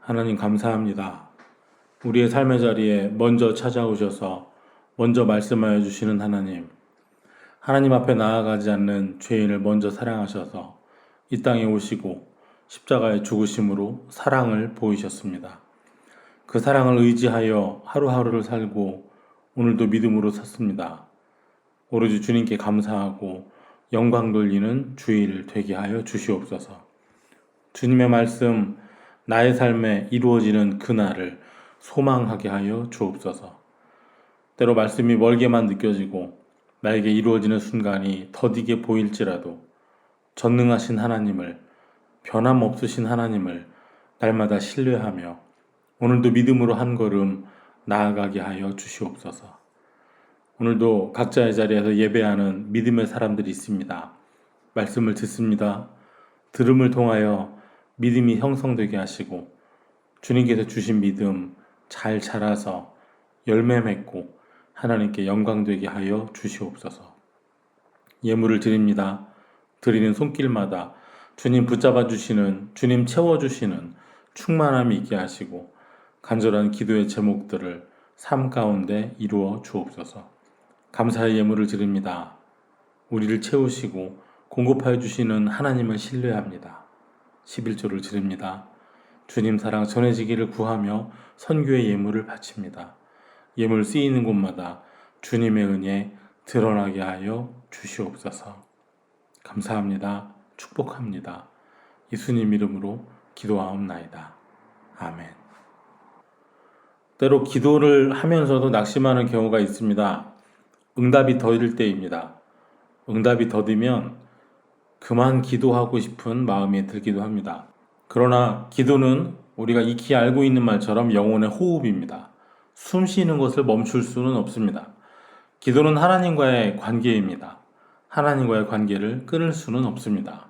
하나님 감사합니다. 우리의 삶의 자리에 먼저 찾아오셔서 먼저 말씀하여 주시는 하나님. 하나님 앞에 나아가지 않는 죄인을 먼저 사랑하셔서 이 땅에 오시고 십자가에 죽으심으로 사랑을 보이셨습니다. 그 사랑을 의지하여 하루하루를 살고 오늘도 믿음으로 섰습니다. 오로지 주님께 감사하고 영광 돌리는 주일 되게 하여 주시옵소서. 주님의 말씀 나의 삶에 이루어지는 그날을 소망하게 하여 주옵소서. 때로 말씀이 멀게만 느껴지고 나에게 이루어지는 순간이 더디게 보일지라도 전능하신 하나님을, 변함없으신 하나님을 날마다 신뢰하며 오늘도 믿음으로 한 걸음 나아가게 하여 주시옵소서. 오늘도 각자의 자리에서 예배하는 믿음의 사람들이 있습니다. 말씀을 듣습니다. 들음을 통하여 믿음이 형성되게 하시고 주님께서 주신 믿음 잘 자라서 열매 맺고 하나님께 영광되게 하여 주시옵소서. 예물을 드립니다. 드리는 손길마다 주님 붙잡아 주시는, 주님 채워주시는 충만함이 있게 하시고 간절한 기도의 제목들을 삶 가운데 이루어 주옵소서. 감사의 예물을 드립니다. 우리를 채우시고 공급하여 주시는 하나님을 신뢰합니다. 11조를 드립니다. 주님 사랑 전해지기를 구하며 선교의 예물을 바칩니다. 예물 쓰이는 곳마다 주님의 은혜 드러나게 하여 주시옵소서. 감사합니다. 축복합니다. 예수님 이름으로 기도하옵나이다. 아멘. 때로 기도를 하면서도 낙심하는 경우가 있습니다. 응답이 더딜 때입니다. 응답이 더디면 그만 기도하고 싶은 마음이 들기도 합니다. 그러나 기도는 우리가 익히 알고 있는 말처럼 영혼의 호흡입니다. 숨 쉬는 것을 멈출 수는 없습니다. 기도는 하나님과의 관계입니다. 하나님과의 관계를 끊을 수는 없습니다.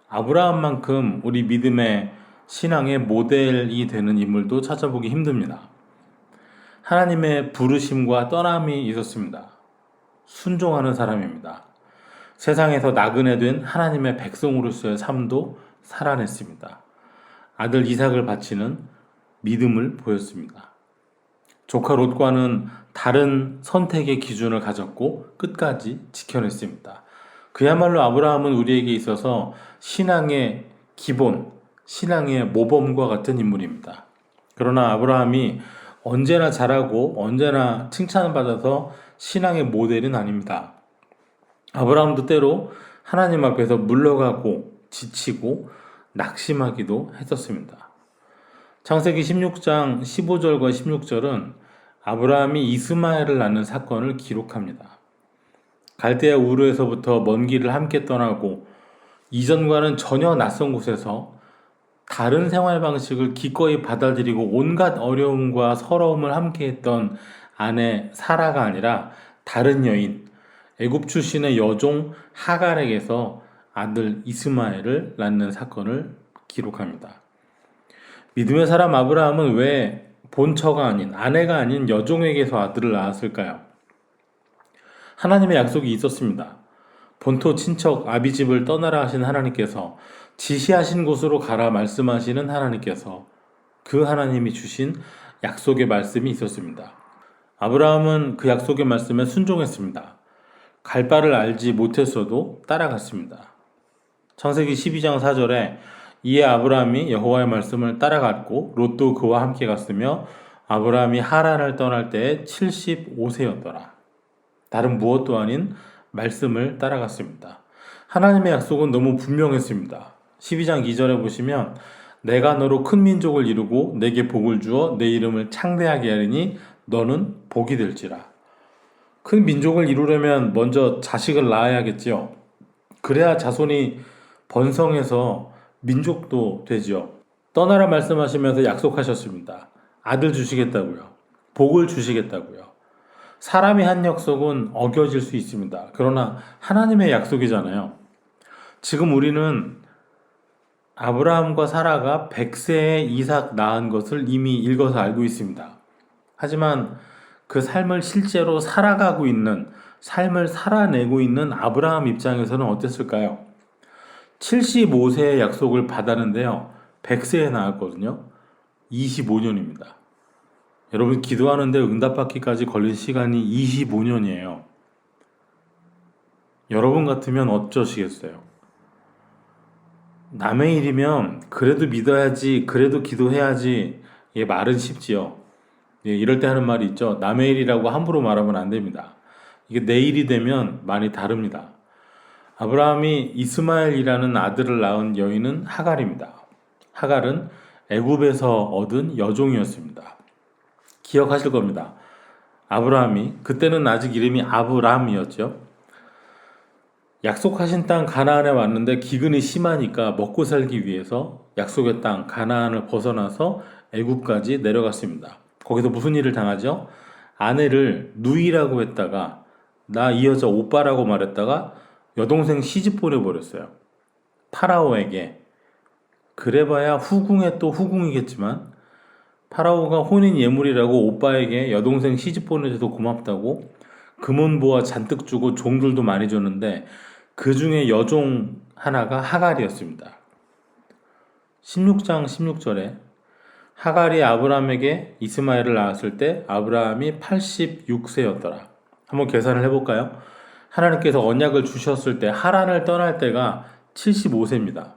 아브라함만큼 우리 믿음의 신앙의 모델이 되는 인물도 찾아보기 힘듭니다. 하나님의 부르심과 떠남이 있었습니다. 순종하는 사람입니다. 세상에서 나그네 된 하나님의 백성으로서의 삶도 살아냈습니다. 아들 이삭을 바치는 믿음을 보였습니다. 조카 롯과는 다른 선택의 기준을 가졌고 끝까지 지켜냈습니다. 그야말로 아브라함은 우리에게 있어서 신앙의 기본, 신앙의 모범과 같은 인물입니다. 그러나 아브라함이 언제나 잘하고 언제나 칭찬받아서 신앙의 모델은 아닙니다. 아브라함도 때로 하나님 앞에서 물러가고 지치고 낙심하기도 했었습니다. 창세기 16장 15절과 16절은 아브라함이 이스마엘을 낳는 사건을 기록합니다. 갈대아 우르에서부터 먼 길을 함께 떠나고 이전과는 전혀 낯선 곳에서 다른 생활 방식을 기꺼이 받아들이고 온갖 어려움과 서러움을 함께했던 아내 사라가 아니라 다른 여인, 애굽 출신의 여종 하갈에게서 아들 이스마엘을 낳는 사건을 기록합니다. 믿음의 사람 아브라함은 왜 본처가 아닌, 아내가 아닌 여종에게서 아들을 낳았을까요? 하나님의 약속이 있었습니다. 본토 친척 아비집을 떠나라 하신 하나님께서, 지시하신 곳으로 가라 말씀하시는 하나님께서, 그 하나님이 주신 약속의 말씀이 있었습니다. 아브라함은 그 약속의 말씀에 순종했습니다. 갈 바를 알지 못했어도 따라갔습니다. 창세기 12장 4절에 이에 아브라함이 여호와의 말씀을 따라갔고 롯도 그와 함께 갔으며 아브라함이 하란을 떠날 때에 75세였더라. 다른 무엇도 아닌 말씀을 따라갔습니다. 하나님의 약속은 너무 분명했습니다. 12장 2절에 보시면 내가 너로 큰 민족을 이루고 내게 복을 주어 내 이름을 창대하게 하리니 너는 복이 될지라. 큰 민족을 이루려면 먼저 자식을 낳아야겠지요. 그래야 자손이 번성해서 민족도 되지요. 떠나라 말씀하시면서 약속하셨습니다. 아들 주시겠다고요. 복을 주시겠다고요. 사람이 한 약속은 어겨질 수 있습니다. 그러나 하나님의 약속이잖아요. 지금 우리는 아브라함과 사라가 100세에 이삭 낳은 것을 이미 읽어서 알고 있습니다. 하지만 그 삶을 실제로 살아가고 있는, 삶을 살아내고 있는 아브라함 입장에서는 어땠을까요? 75세의 약속을 받았는데요. 100세에 낳았거든요. 25년입니다. 여러분 기도하는데 응답받기까지 걸린 시간이 25년이에요. 여러분 같으면 어쩌시겠어요? 남의 일이면 그래도 믿어야지, 그래도 기도해야지. 말은 쉽지요. 이럴 때 하는 말이 있죠. 남의 일이라고 함부로 말하면 안 됩니다. 이게 내 일이 되면 많이 다릅니다. 아브라함이 이스마엘이라는 아들을 낳은 여인은 하갈입니다. 하갈은 애굽에서 얻은 여종이었습니다. 기억하실 겁니다. 아브라함이 그때는 아직 이름이 아브람이었죠. 약속하신 땅 가나안에 왔는데 기근이 심하니까 먹고 살기 위해서 약속의 땅 가나안을 벗어나서 애굽까지 내려갔습니다. 거기서 무슨 일을 당하죠? 아내를 누이라고 했다가 나 이 여자 오빠라고 말했다가 여동생 시집 보내버렸어요. 파라오에게. 그래봐야 후궁에 또 후궁이겠지만 파라오가 혼인 예물이라고 오빠에게 여동생 시집 보내줘서 고맙다고 금은보화 잔뜩 주고 종들도 많이 줬는데 그 중에 여종 하나가 하갈이었습니다. 16장 16절에 하갈이 아브라함에게 이스마엘을 낳았을 때 아브라함이 86세였더라. 한번 계산을 해볼까요? 하나님께서 언약을 주셨을 때 하란을 떠날 때가 75세입니다.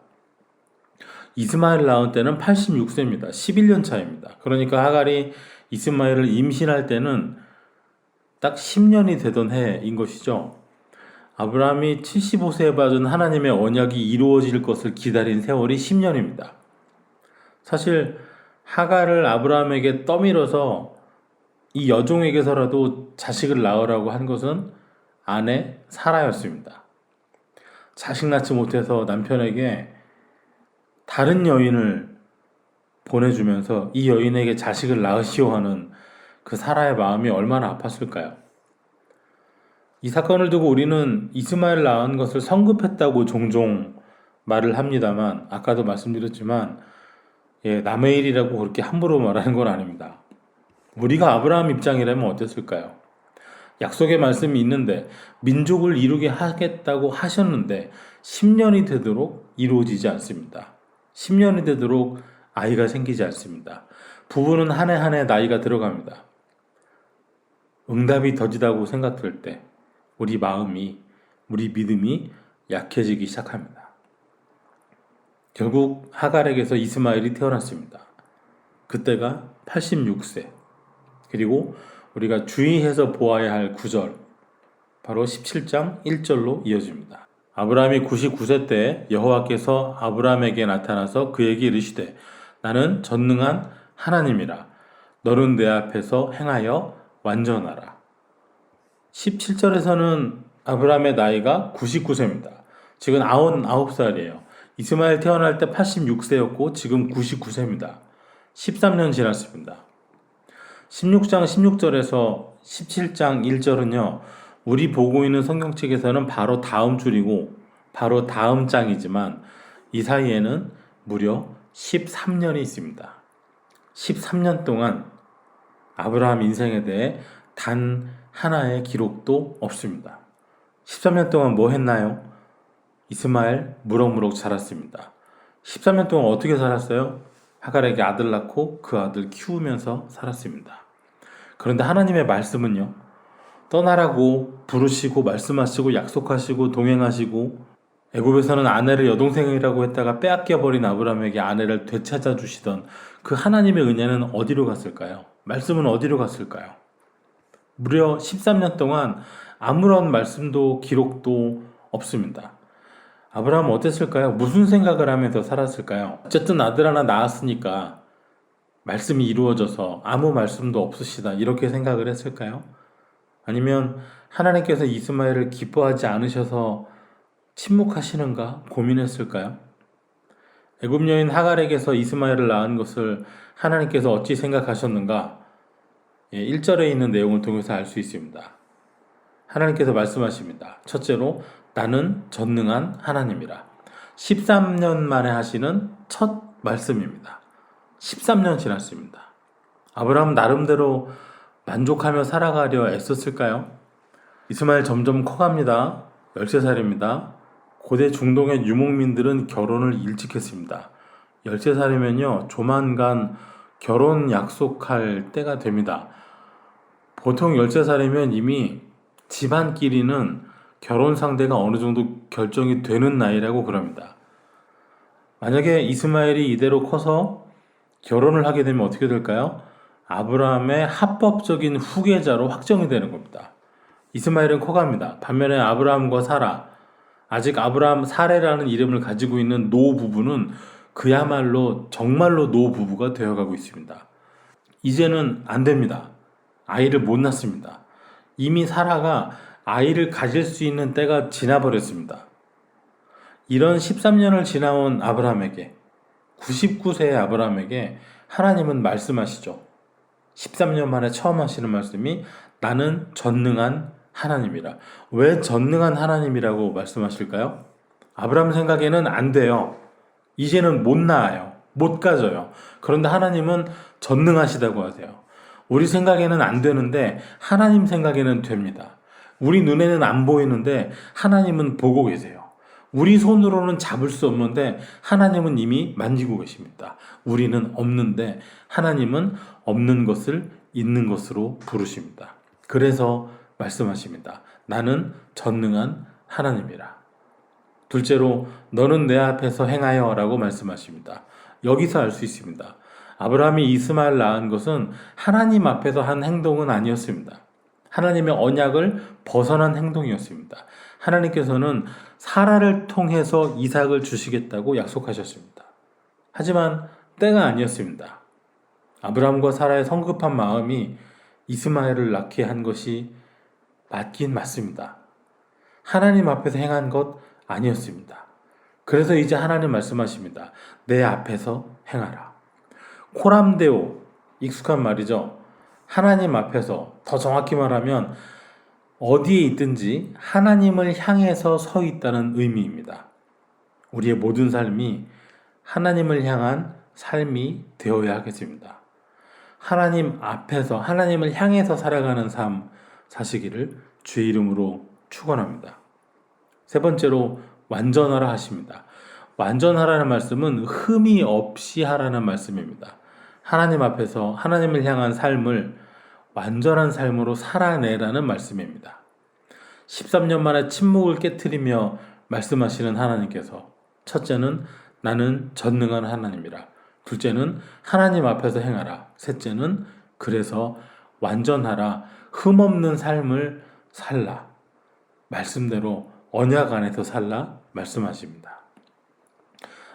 이스마엘을 낳은 때는 86세입니다. 11년 차입니다. 그러니까 하갈이 이스마엘을 임신할 때는 딱 10년이 되던 해인 것이죠. 아브라함이 75세에 받은 하나님의 언약이 이루어질 것을 기다린 세월이 10년입니다. 사실 하갈을 아브라함에게 떠밀어서 이 여종에게서라도 자식을 낳으라고 한 것은 아내 사라였습니다. 자식 낳지 못해서 남편에게 다른 여인을 보내주면서 이 여인에게 자식을 낳으시오 하는 그 사라의 마음이 얼마나 아팠을까요? 이 사건을 두고 우리는 이스마엘 낳은 것을 성급했다고 종종 말을 합니다만 아까도 말씀드렸지만 남의 일이라고 그렇게 함부로 말하는 건 아닙니다. 우리가 아브라함 입장이라면 어땠을까요? 약속의 말씀이 있는데 민족을 이루게 하겠다고 하셨는데 10년이 되도록 이루어지지 않습니다. 10년이 되도록 아이가 생기지 않습니다. 부부는 한 해 한 해 나이가 들어갑니다. 응답이 더디다고 생각될 때 우리 마음이, 우리 믿음이 약해지기 시작합니다. 결국 하갈에게서 이스마엘이 태어났습니다. 그때가 86세. 그리고 우리가 주의해서 보아야 할 구절, 바로 17장 1절로 이어집니다. 아브라함이 99세 때 여호와께서 아브라함에게 나타나서 그에게 이르시되 나는 전능한 하나님이라 너는 내 앞에서 행하여 완전하라. 17절에서는 아브라함의 나이가 99세입니다. 지금 99살이에요. 이스마엘 태어날 때 86세였고 지금 99세입니다. 13년 지났습니다. 16장 16절에서 17장 1절은요. 우리 보고 있는 성경책에서는 바로 다음 줄이고 바로 다음 장이지만 이 사이에는 무려 13년이 있습니다. 13년 동안 아브라함 인생에 대해 단 하나의 기록도 없습니다. 13년 동안 뭐 했나요? 이스마엘 무럭무럭 자랐습니다. 13년 동안 어떻게 살았어요? 하갈에게 아들 낳고 그 아들 키우면서 살았습니다. 그런데 하나님의 말씀은요. 떠나라고 부르시고 말씀하시고 약속하시고 동행하시고 애굽에서는 아내를 여동생이라고 했다가 빼앗겨버린 아브라함에게 아내를 되찾아 주시던 그 하나님의 은혜는 어디로 갔을까요? 말씀은 어디로 갔을까요? 무려 13년 동안 아무런 말씀도 기록도 없습니다. 아브라함은 어땠을까요? 무슨 생각을 하면서 살았을까요? 어쨌든 아들 하나 낳았으니까 말씀이 이루어져서 아무 말씀도 없으시다 이렇게 생각을 했을까요? 아니면 하나님께서 이스마엘을 기뻐하지 않으셔서 침묵하시는가 고민했을까요? 애굽 여인 하갈에게서 이스마엘을 낳은 것을 하나님께서 어찌 생각하셨는가? 1절에 있는 내용을 통해서 알 수 있습니다. 하나님께서 말씀하십니다. 첫째로 나는 전능한 하나님이라. 13년 만에 하시는 첫 말씀입니다. 13년 지났습니다. 아브라함 나름대로 만족하며 살아가려 애썼을까요? 이스마엘 점점 커갑니다. 13살입니다. 고대 중동의 유목민들은 결혼을 일찍 했습니다. 13살이면요 조만간 결혼 약속할 때가 됩니다. 보통 13살이면 이미 집안끼리는 결혼 상대가 어느 정도 결정이 되는 나이라고 그럽니다. 만약에 이스마엘이 이대로 커서 결혼을 하게 되면 어떻게 될까요? 아브라함의 합법적인 후계자로 확정이 되는 겁니다. 이스마엘은 커갑니다. 반면에 아브라함과 사라, 아직 아브라함 사레라는 이름을 가지고 있는 노 부부는 그야말로 정말로 노 부부가 되어가고 있습니다. 이제는 안 됩니다. 아이를 못 낳습니다. 이미 사라가 아이를 가질 수 있는 때가 지나버렸습니다. 이런 13년을 지나온 아브라함에게, 99세의 아브라함에게 하나님은 말씀하시죠. 13년 만에 처음 하시는 말씀이 나는 전능한 하나님이라. 왜 전능한 하나님이라고 말씀하실까요? 아브라함 생각에는 안 돼요. 이제는 못 낳아요. 못 가져요. 그런데 하나님은 전능하시다고 하세요. 우리 생각에는 안 되는데 하나님 생각에는 됩니다. 우리 눈에는 안 보이는데 하나님은 보고 계세요. 우리 손으로는 잡을 수 없는데 하나님은 이미 만지고 계십니다. 우리는 없는데 하나님은 없는 것을 있는 것으로 부르십니다. 그래서 말씀하십니다. 나는 전능한 하나님이라. 둘째로 너는 내 앞에서 행하여 라고 말씀하십니다. 여기서 알 수 있습니다. 아브라함이 이스마엘 낳은 것은 하나님 앞에서 한 행동은 아니었습니다. 하나님의 언약을 벗어난 행동이었습니다. 하나님께서는 사라를 통해서 이삭을 주시겠다고 약속하셨습니다. 하지만 때가 아니었습니다. 아브라함과 사라의 성급한 마음이 이스마엘을 낳게 한 것이 맞긴 맞습니다. 하나님 앞에서 행한 것 아니었습니다. 그래서 이제 하나님 말씀하십니다. 내 앞에서 행하라. 코람데오, 익숙한 말이죠. 하나님 앞에서, 더 정확히 말하면 어디에 있든지 하나님을 향해서 서 있다는 의미입니다. 우리의 모든 삶이 하나님을 향한 삶이 되어야 하겠습니다. 하나님 앞에서, 하나님을 향해서 살아가는 삶 사시기를 주의 이름으로 축원합니다. 세 번째로 완전하라 하십니다. 완전하라는 말씀은 흠이 없이 하라는 말씀입니다. 하나님 앞에서 하나님을 향한 삶을 완전한 삶으로 살아내라는 말씀입니다. 13년 만에 침묵을 깨트리며 말씀하시는 하나님께서 첫째는 나는 전능한 하나님이라. 둘째는 하나님 앞에서 행하라. 셋째는 그래서 완전하라. 흠없는 삶을 살라. 말씀대로 언약 안에서 살라 말씀하십니다.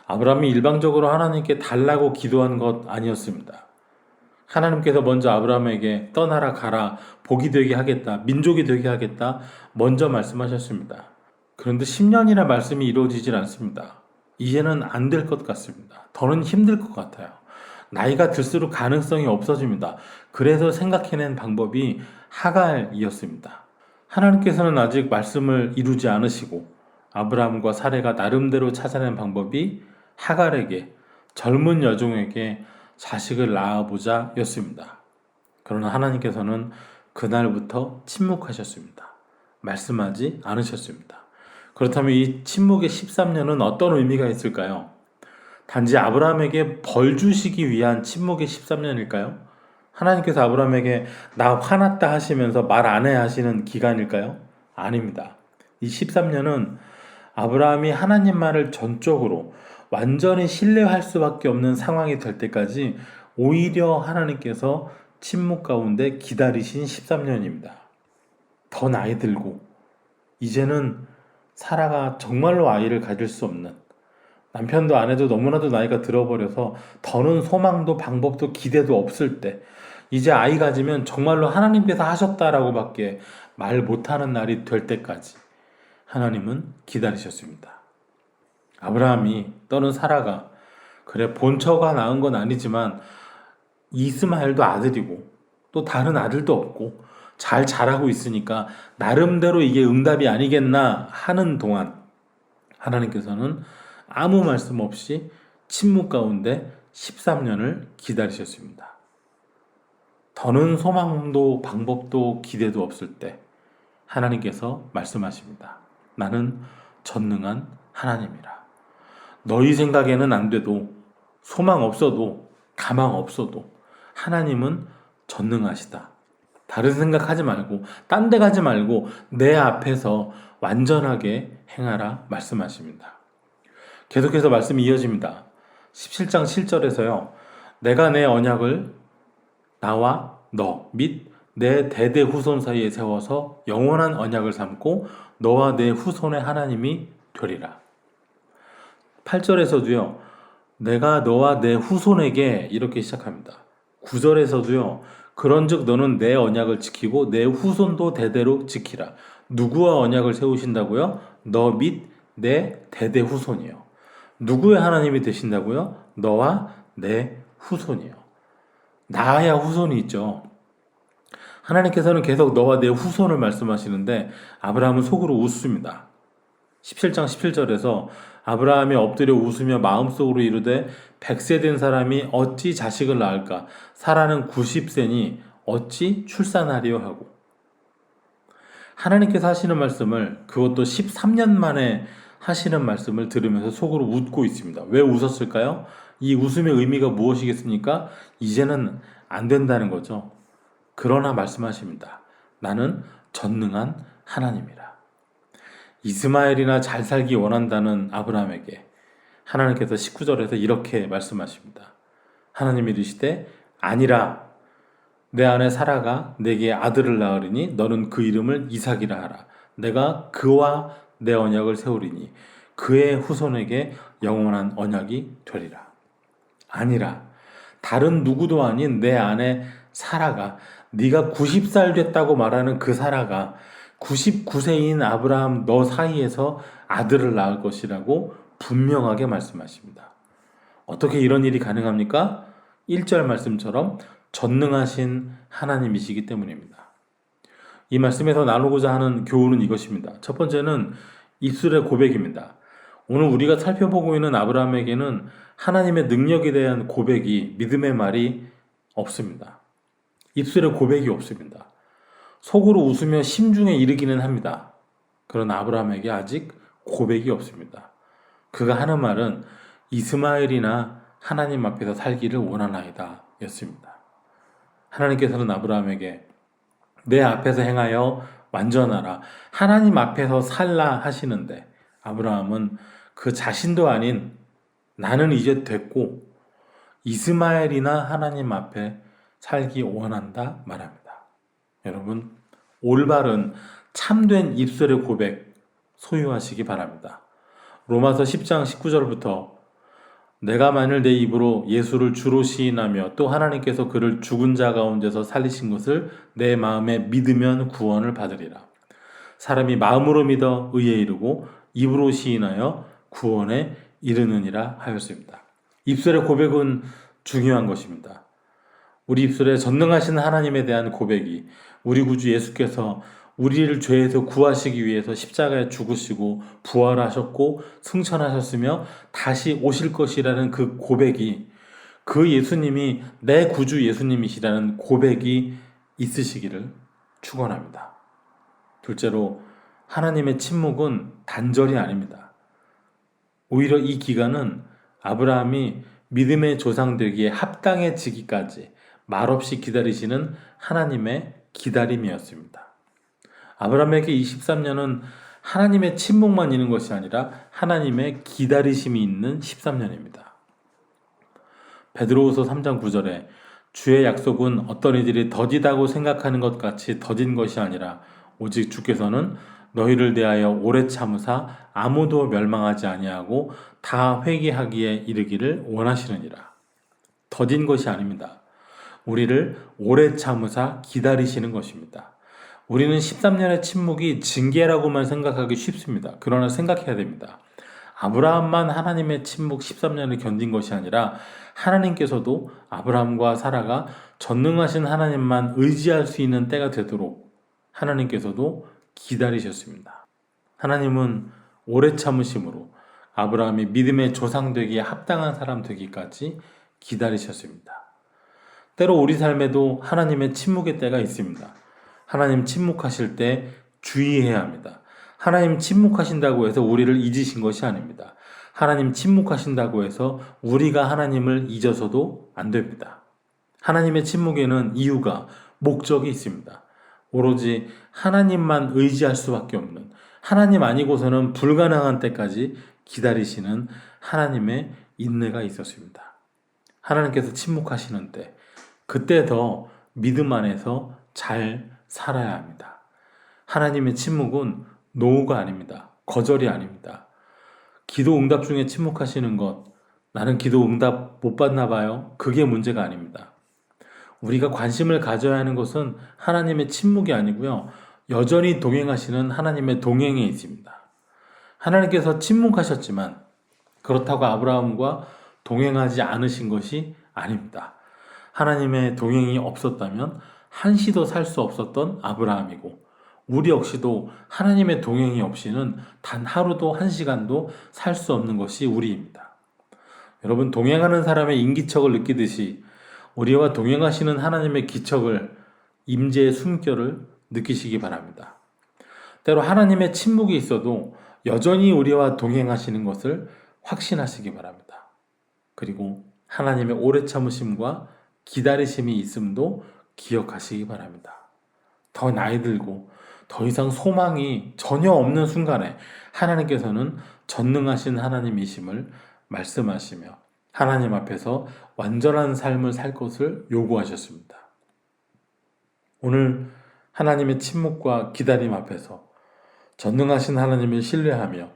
아브라함이 일방적으로 하나님께 달라고 기도한 것 아니었습니다. 하나님께서 먼저 아브라함에게 떠나라 가라 복이 되게 하겠다 민족이 되게 하겠다 먼저 말씀하셨습니다. 그런데 10년이나 말씀이 이루어지질 않습니다. 이제는 안 될 것 같습니다. 더는 힘들 것 같아요. 나이가 들수록 가능성이 없어집니다. 그래서 생각해낸 방법이 하갈이었습니다. 하나님께서는 아직 말씀을 이루지 않으시고 아브라함과 사레가 나름대로 찾아낸 방법이 하갈에게 젊은 여종에게 자식을 낳아보자 였습니다. 그러나 하나님께서는 그날부터 침묵하셨습니다. 말씀하지 않으셨습니다. 그렇다면 이 침묵의 13년은 어떤 의미가 있을까요? 단지 아브라함에게 벌 주시기 위한 침묵의 13년일까요? 하나님께서 아브라함에게 나 화났다 하시면서 말 안 해 하시는 기간일까요? 아닙니다. 이 13년은 아브라함이 하나님 말을 전적으로 완전히 신뢰할 수밖에 없는 상황이 될 때까지 오히려 하나님께서 침묵 가운데 기다리신 13년입니다. 더 나이 들고 이제는 사라가 정말로 아이를 가질 수 없는 남편도 아내도 너무나도 나이가 들어버려서 더는 소망도 방법도 기대도 없을 때 이제 아이 가지면 정말로 하나님께서 하셨다라고 밖에 말 못하는 날이 될 때까지 하나님은 기다리셨습니다. 아브라함이 떠는 사라가 그래 본처가 낳은 건 아니지만 이스마엘도 아들이고 또 다른 아들도 없고 잘 자라고 있으니까 나름대로 이게 응답이 아니겠나 하는 동안 하나님께서는 아무 말씀 없이 침묵 가운데 13년을 기다리셨습니다. 더는 소망도 방법도 기대도 없을 때 하나님께서 말씀하십니다. 나는 전능한 하나님이라. 너희 생각에는 안 돼도 소망 없어도 가망 없어도 하나님은 전능하시다. 다른 생각하지 말고 딴 데 가지 말고 내 앞에서 완전하게 행하라 말씀하십니다. 계속해서 말씀이 이어집니다. 17장 7절에서요. 내가 내 언약을 나와 너 및 내 대대 후손 사이에 세워서 영원한 언약을 삼고 너와 내 후손의 하나님이 되리라. 8절에서도요. 내가 너와 내 후손에게 이렇게 시작합니다. 9절에서도요. 그런즉 너는 내 언약을 지키고 내 후손도 대대로 지키라. 누구와 언약을 세우신다고요? 너 및 내 대대 후손이요. 누구의 하나님이 되신다고요? 너와 내 후손이요. 나야 후손이 있죠. 하나님께서는 계속 너와 내 후손을 말씀하시는데 아브라함은 속으로 웃습니다. 17장 17절에서 아브라함이 엎드려 웃으며 마음속으로 이르되 100세 된 사람이 어찌 자식을 낳을까? 사라는 90세니 어찌 출산하리요 하고. 하나님께서 하시는 말씀을, 그것도 13년 만에 하시는 말씀을 들으면서 속으로 웃고 있습니다. 왜 웃었을까요? 이 웃음의 의미가 무엇이겠습니까? 이제는 안 된다는 거죠. 그러나 말씀하십니다. 나는 전능한 하나님이라. 이스마엘이나 잘 살기 원한다는 아브라함에게 하나님께서 19절에서 이렇게 말씀하십니다. 하나님이 이르시되 아니라 내 아내 사라가 내게 아들을 낳으리니 너는 그 이름을 이삭이라 하라. 내가 그와 내 언약을 세우리니 그의 후손에게 영원한 언약이 되리라. 아니라 다른 누구도 아닌 내 아내 사라가, 네가 90살 됐다고 말하는 그 사라가 99세인 아브라함 너 사이에서 아들을 낳을 것이라고 분명하게 말씀하십니다. 어떻게 이런 일이 가능합니까? 1절 말씀처럼 전능하신 하나님이시기 때문입니다. 이 말씀에서 나누고자 하는 교훈은 이것입니다. 첫 번째는 입술의 고백입니다. 오늘 우리가 살펴보고 있는 아브라함에게는 하나님의 능력에 대한 고백이, 믿음의 말이 없습니다. 입술의 고백이 없습니다. 속으로 웃으며 심중에 이르기는 합니다. 그러나 아브라함에게 아직 고백이 없습니다. 그가 하는 말은 이스마엘이나 하나님 앞에서 살기를 원하나이다 였습니다. 하나님께서는 아브라함에게 내 앞에서 행하여 완전하라, 하나님 앞에서 살라 하시는데 아브라함은 그 자신도 아닌 나는 이제 됐고 이스마엘이나 하나님 앞에 살기 원한다 말합니다. 여러분, 올바른 참된 입술의 고백 소유하시기 바랍니다. 로마서 10장 19절부터 내가 만일 내 입으로 예수를 주로 시인하며 또 하나님께서 그를 죽은 자 가운데서 살리신 것을 내 마음에 믿으면 구원을 받으리라. 사람이 마음으로 믿어 의에 이르고 입으로 시인하여 구원에 이르느니라 하였습니다. 입술의 고백은 중요한 것입니다. 우리 입술에 전능하신 하나님에 대한 고백이, 우리 구주 예수께서 우리를 죄에서 구하시기 위해서 십자가에 죽으시고 부활하셨고 승천하셨으며 다시 오실 것이라는 그 고백이, 그 예수님이 내 구주 예수님이시라는 고백이 있으시기를 축원합니다. 둘째로, 하나님의 침묵은 단절이 아닙니다. 오히려 이 기간은 아브라함이 믿음의 조상 되기에 합당해지기까지 말없이 기다리시는 하나님의 기다림이었습니다. 아브라함에게 23년은 하나님의 침묵만 있는 것이 아니라 하나님의 기다리심이 있는 13년입니다. 베드로후서 3장 9절에 주의 약속은 어떤 이들이 더디다고 생각하는 것 같이 더딘 것이 아니라 오직 주께서는 너희를 대하여 오래 참으사 아무도 멸망하지 아니하고 다 회개하기에 이르기를 원하시느니라. 더딘 것이 아닙니다. 우리를 오래 참으사 기다리시는 것입니다. 우리는 13년의 침묵이 징계라고만 생각하기 쉽습니다. 그러나 생각해야 됩니다. 아브라함만 하나님의 침묵 13년을 견딘 것이 아니라 하나님께서도 아브라함과 사라가 전능하신 하나님만 의지할 수 있는 때가 되도록 하나님께서도 기다리셨습니다. 하나님은 오래 참으심으로 아브라함이 믿음의 조상 되기에 합당한 사람 되기까지 기다리셨습니다. 때로 우리 삶에도 하나님의 침묵의 때가 있습니다. 하나님 침묵하실 때 주의해야 합니다. 하나님 침묵하신다고 해서 우리를 잊으신 것이 아닙니다. 하나님 침묵하신다고 해서 우리가 하나님을 잊어서도 안 됩니다. 하나님의 침묵에는 이유가, 목적이 있습니다. 오로지 하나님만 의지할 수밖에 없는, 하나님 아니고서는 불가능한 때까지 기다리시는 하나님의 인내가 있었습니다. 하나님께서 침묵하시는 때, 그때 더 믿음 안에서 잘 살아야 합니다. 하나님의 침묵은 노가 아닙니다. 거절이 아닙니다. 기도 응답 중에 침묵하시는 것, 나는 기도 응답 못 받나 봐요. 그게 문제가 아닙니다. 우리가 관심을 가져야 하는 것은 하나님의 침묵이 아니고요. 여전히 동행하시는 하나님의 동행에 있습니다. 하나님께서 침묵하셨지만 그렇다고 아브라함과 동행하지 않으신 것이 아닙니다. 하나님의 동행이 없었다면 한시도 살 수 없었던 아브라함이고, 우리 역시도 하나님의 동행이 없이는 단 하루도 한 시간도 살 수 없는 것이 우리입니다. 여러분, 동행하는 사람의 인기척을 느끼듯이 우리와 동행하시는 하나님의 기척을, 임재의 숨결을 느끼시기 바랍니다. 때로 하나님의 침묵이 있어도 여전히 우리와 동행하시는 것을 확신하시기 바랍니다. 그리고 하나님의 오래 참으심과 기다리심이 있음도 기억하시기 바랍니다. 더 나이 들고 더 이상 소망이 전혀 없는 순간에 하나님께서는 전능하신 하나님이심을 말씀하시며 하나님 앞에서 완전한 삶을 살 것을 요구하셨습니다. 오늘 하나님의 침묵과 기다림 앞에서 전능하신 하나님을 신뢰하며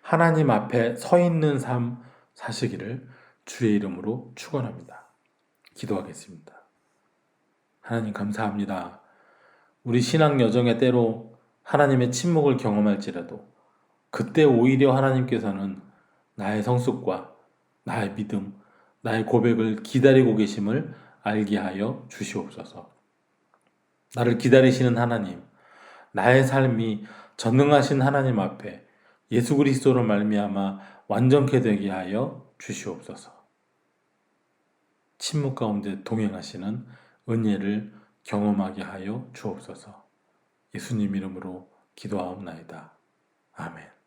하나님 앞에 서 있는 삶 사시기를 주의 이름으로 축원합니다. 기도하겠습니다. 하나님 감사합니다. 우리 신앙 여정에 때로 하나님의 침묵을 경험할지라도 그때 오히려 하나님께서는 나의 성숙과 나의 믿음, 나의 고백을 기다리고 계심을 알게 하여 주시옵소서. 나를 기다리시는 하나님, 나의 삶이 전능하신 하나님 앞에 예수 그리스도로 말미암아 완전케 되게 하여 주시옵소서. 침묵 가운데 동행하시는 은혜를 경험하게 하여 주옵소서. 예수님 이름으로 기도하옵나이다. 아멘.